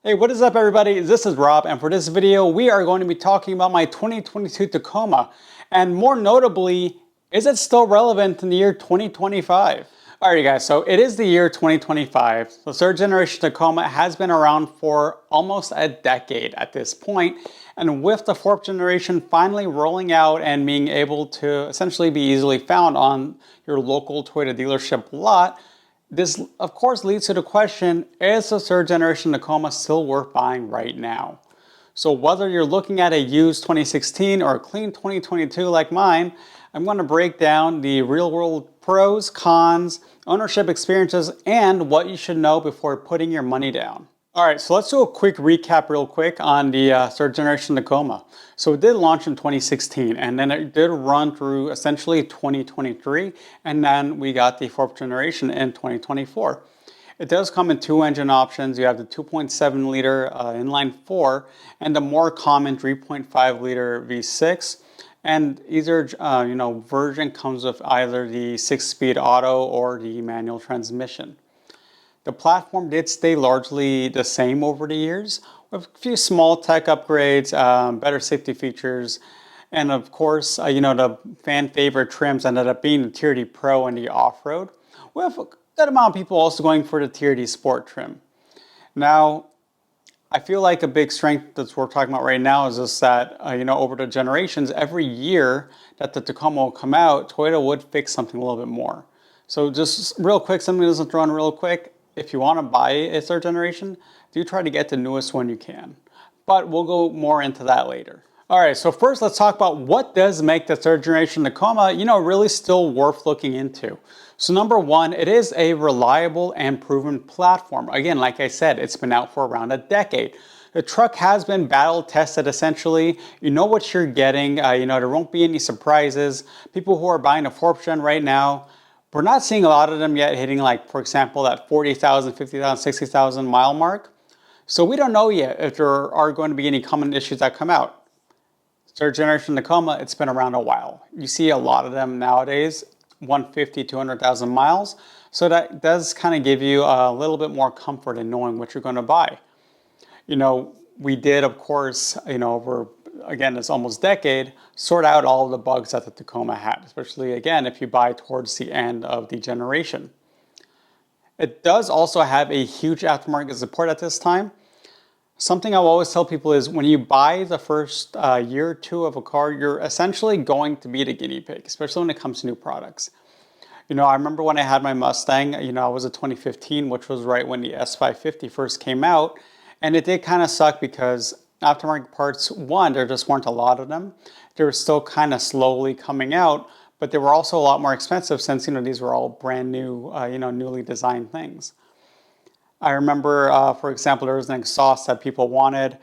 Hey, what is up everybody? This is Rob, and for this video we are going to be talking about my 2022 Tacoma, and more notably, is it still relevant in the year 2025? Alright guys, so it is the year 2025. The third generation Tacoma has been around for almost a decade at this point, and with the fourth generation finally rolling out and being able to essentially be easily found on your local Toyota dealership lot, this, of course, leads to the question, is the third generation Tacoma still worth buying right now? So whether you're looking at a used 2016 or a clean 2022 like mine, I'm going to break down the real-world pros, cons, ownership experiences, and what you should know before putting your money down. Alright, so let's do a quick recap real quick on the third generation Tacoma. So it did launch in 2016, and then it did run through essentially 2023, and then we got the fourth generation in 2024. It does come in two engine options. You have the 2.7 liter inline 4 and the more common 3.5 liter V6. And either version comes with either the 6-speed auto or the manual transmission. The platform did stay largely the same over the years, with a few small tech upgrades, better safety features, and of course, the fan favorite trims ended up being the Tier D Pro and the off-road, with a good amount of people also going for the Tier D Sport trim. Now, I feel like a big strength that we're talking about right now is just that, over the generations, every year that the Tacoma will come out, Toyota would fix something a little bit more. So just real quick, something that doesn't throw in real quick. If you want to buy a third generation, do try to get the newest one you can. But we'll go more into that later. Alright, so first let's talk about what does make the third generation Tacoma, really still worth looking into. So number one, it is a reliable and proven platform. Again, like I said, it's been out for around a decade. The truck has been battle tested essentially. You know what you're getting. There won't be any surprises. People who are buying a fourth gen right now, we're not seeing a lot of them yet hitting, like, for example, that 40,000, 50,000, 60,000 mile mark. So we don't know yet if there are going to be any common issues that come out. Third generation Tacoma, it's been around a while. You see a lot of them nowadays, 150, 200,000 miles. So that does kind of give you a little bit more comfort in knowing what you're going to buy. We did, of course, over, again, this almost decade, sort out all of the bugs that the Tacoma had, especially, again, if you buy towards the end of the generation. It does also have a huge aftermarket support at this time. Something I will always tell people is when you buy the first year or two of a car, you're essentially going to be the guinea pig, especially when it comes to new products. I remember when I had my Mustang, I was a 2015, which was right when the S550 first came out, and it did kind of suck because aftermarket parts, one, there just weren't a lot of them. They were still kind of slowly coming out, but they were also a lot more expensive since, these were all brand new, newly designed things. I remember, for example, there was an exhaust that people wanted.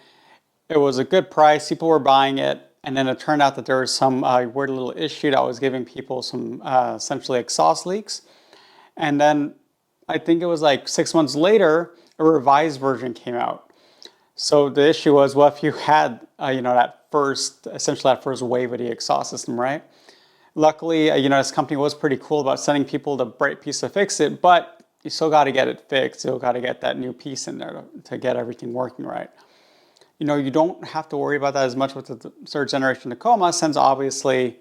It was a good price, people were buying it, and then it turned out that there was some weird little issue that was giving people some essentially exhaust leaks. And then I think it was like 6 months later, a revised version came out. So the issue was, well, if you had, essentially that first wave of the exhaust system, right? Luckily, this company was pretty cool about sending people the right piece to fix it, but you still got to get it fixed. You still got to get that new piece in there to get everything working right. You don't have to worry about that as much with the third generation Tacoma, since obviously,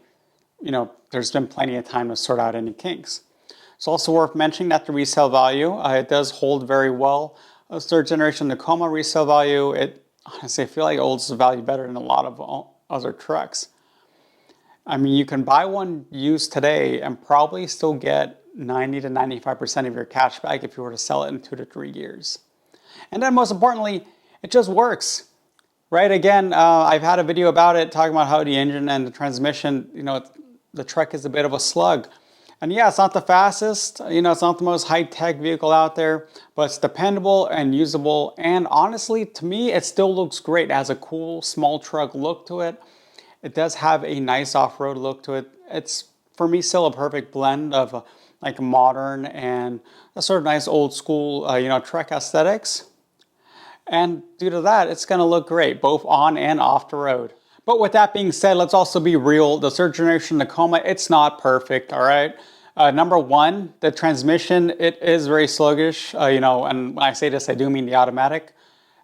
there's been plenty of time to sort out any kinks. It's also worth mentioning that the resale value, it does hold very well. A third generation Tacoma resale value, honestly, I feel like it holds the value better than a lot of other trucks. I mean, you can buy one used today and probably still get 90 to 95% of your cash back if you were to sell it in 2 to 3 years. And then most importantly, it just works, right? Again, I've had a video about it talking about how the engine and the transmission, the truck is a bit of a slug. And yeah, it's not the fastest, it's not the most high-tech vehicle out there, but it's dependable and usable. And honestly, to me, it still looks great. It has a cool small truck look to it. It does have a nice off-road look to it. It's, for me, still a perfect blend of like modern and a sort of nice old school, truck aesthetics. And due to that, it's going to look great, both on and off the road. But with that being said, let's also be real. The third generation Tacoma, it's not perfect, all right? Number one, the transmission, it is very sluggish, and when I say this, I do mean the automatic.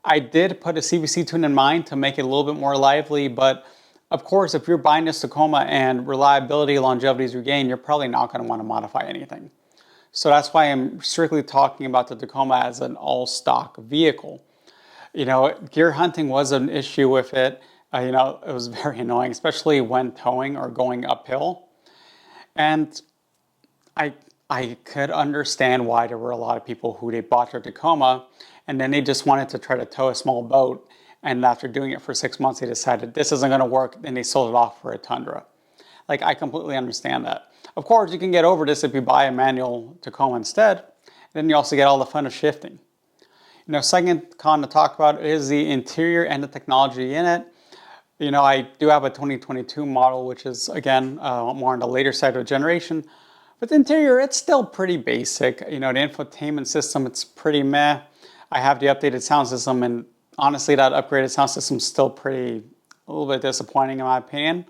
I did put a CVC tune in mind to make it a little bit more lively, but of course, if you're buying this Tacoma and reliability, longevity is your gain, you're probably not going to want to modify anything. So that's why I'm strictly talking about the Tacoma as an all-stock vehicle. You know, gear hunting was an issue with it. You know, it was very annoying, especially when towing or going uphill. And I could understand why there were a lot of people who they bought their Tacoma and then they just wanted to try to tow a small boat. And after doing it for 6 months, they decided this isn't going to work. And they sold it off for a Tundra. Like, I completely understand that. Of course, you can get over this if you buy a manual Tacoma instead. Then you also get all the fun of shifting. You know, second con to talk about is the interior and the technology in it. You know, I do have a 2022 model, which is, again, more on the later side of the generation. But the interior, it's still pretty basic. You know, the infotainment system, it's pretty meh. I have the updated sound system, and honestly, that upgraded sound system is still a little bit disappointing in my opinion.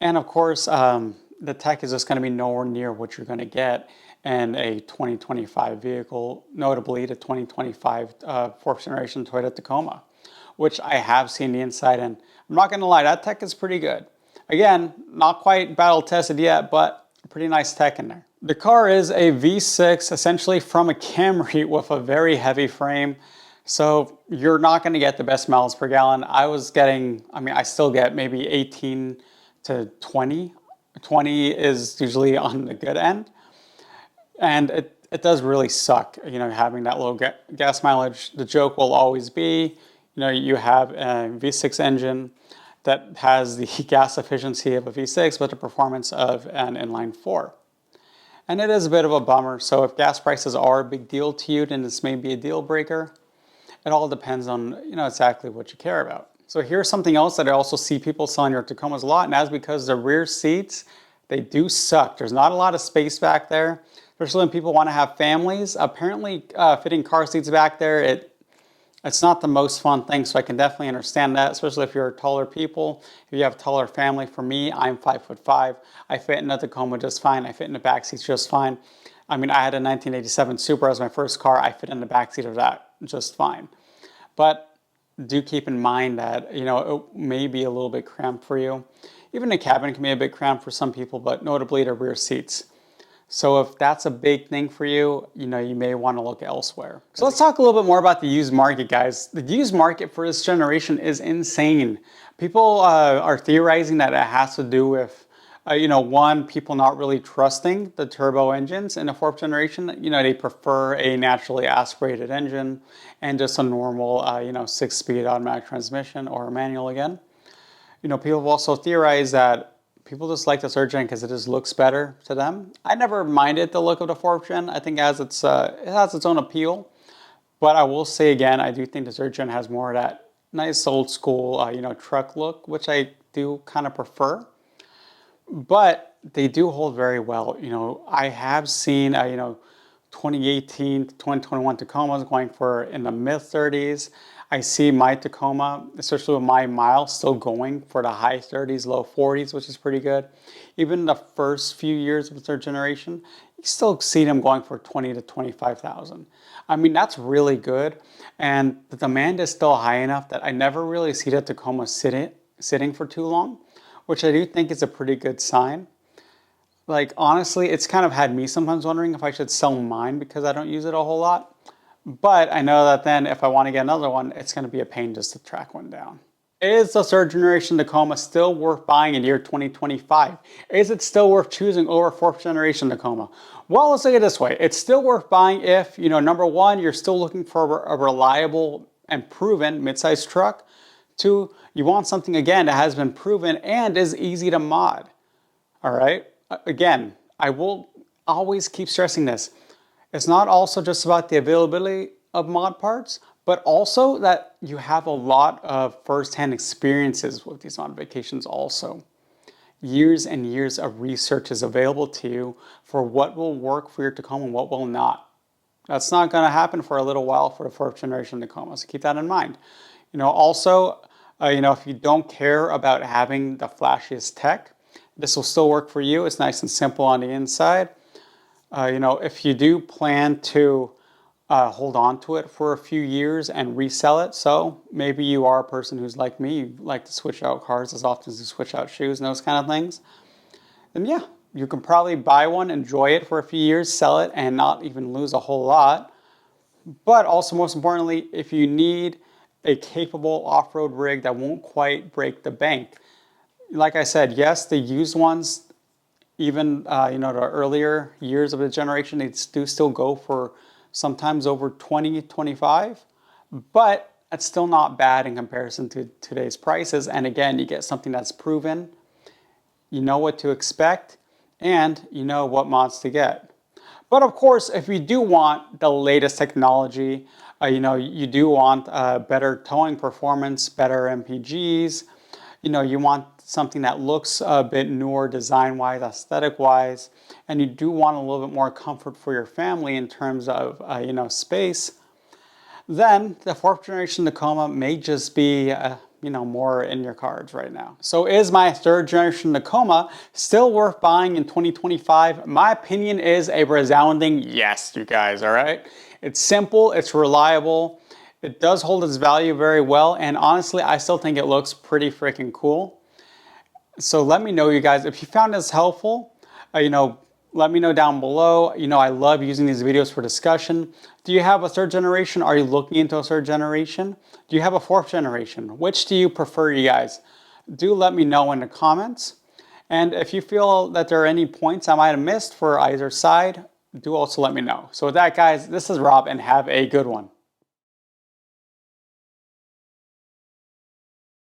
And of course, the tech is just going to be nowhere near what you're going to get in a 2025 vehicle, notably the 2025 fourth generation Toyota Tacoma, which I have seen the inside, and I'm not going to lie, that tech is pretty good. Again, not quite battle tested yet, but pretty nice tech in there. The car is a V6, essentially from a Camry with a very heavy frame. So you're not going to get the best miles per gallon. I still get maybe 18 to 20. 20 is usually on the good end. And it does really suck, you know, having that low gas mileage. The joke will always be, you know, you have a V6 engine that has the gas efficiency of a V6, but the performance of an inline 4. And it is a bit of a bummer. So if gas prices are a big deal to you, then this may be a deal breaker. It all depends on, you know, exactly what you care about. So here's something else that I also see people selling their Tacomas a lot, and that's because the rear seats, they do suck. There's not a lot of space back there, especially when people want to have families. Apparently, fitting car seats back there, it's not the most fun thing, so I can definitely understand that, especially if you're taller people. If you have a taller family, for me, I'm 5'5". I fit in the Tacoma just fine. I fit in the back seats just fine. I mean, I had a 1987 Supra as my first car. I fit in the back seat of that just fine. But do keep in mind that, you know, it may be a little bit cramped for you. Even the cabin can be a bit cramped for some people, but notably the rear seats. So if that's a big thing for you, you know, you may want to look elsewhere. So let's talk a little bit more about the used market, guys. The used market for this generation is insane. People are theorizing that it has to do with, you know, one, people not really trusting the turbo engines in the fourth generation. You know, they prefer a naturally aspirated engine and just a normal, you know, 6-speed automatic transmission or a manual again. You know, people have also theorized that people just like the third gen because it just looks better to them. I never minded the look of the fourth gen. I think it has its own appeal. But I will say again, I do think the third gen has more of that nice old school, you know, truck look, which I do kind of prefer. But they do hold very well. You know, I have seen, you know, 2018 to 2021 Tacomas going for in the mid-30s. I see my Tacoma, especially with my miles, still going for the high 30s, low 40s, which is pretty good. Even the first few years of the third generation, you still see them going for 20 to 25,000. I mean, that's really good. And the demand is still high enough that I never really see the Tacoma sitting for too long, which I do think is a pretty good sign. Like, honestly, it's kind of had me sometimes wondering if I should sell mine because I don't use it a whole lot. But I know that then if I want to get another one, it's going to be a pain just to track one down. Is the third generation Tacoma still worth buying in the year 2025? Is it still worth choosing over fourth generation Tacoma? Well, let's look at it this way. It's still worth buying if, you know, number one, you're still looking for a reliable and proven midsize truck. Two, you want something, again, that has been proven and is easy to mod. All right? Again, I will always keep stressing this. It's not also just about the availability of mod parts, but also that you have a lot of first-hand experiences with these modifications also. Years and years of research is available to you for what will work for your Tacoma and what will not. That's not going to happen for a little while for the fourth generation Tacoma, so keep that in mind. You know, also, you know, if you don't care about having the flashiest tech, this will still work for you. It's nice and simple on the inside. You know, if you do plan to hold on to it for a few years and resell it. So maybe you are a person who's like me, you like to switch out cars as often as you switch out shoes and those kind of things. Then yeah, you can probably buy one, enjoy it for a few years, sell it, and not even lose a whole lot. But also, most importantly, if you need a capable off-road rig that won't quite break the bank, like I said, yes, the used ones, even the earlier years of the generation, they do still go for sometimes over 20, 25, but that's still not bad in comparison to today's prices. And again, you get something that's proven, you know what to expect, and you know what mods to get. But of course, if you do want the latest technology, you do want better towing performance, better MPGs, you want something that looks a bit newer design-wise, aesthetic-wise, and you do want a little bit more comfort for your family in terms of, space, then the 4th generation Tacoma may just be, more in your cards right now. So is my 3rd generation Tacoma still worth buying in 2025? My opinion is a resounding yes, you guys, all right? It's simple, it's reliable, it does hold its value very well, and honestly, I still think it looks pretty freaking cool. So let me know, you guys, if you found this helpful, let me know down below. I love using these videos for discussion. Do you have a 3rd generation? Are you looking into a 3rd generation? Do you have a 4th generation? Which do you prefer, you guys? Do let me know in the comments. And if you feel that there are any points I might have missed for either side, do also let me know. So with that, guys, this is Rob, and have a good one.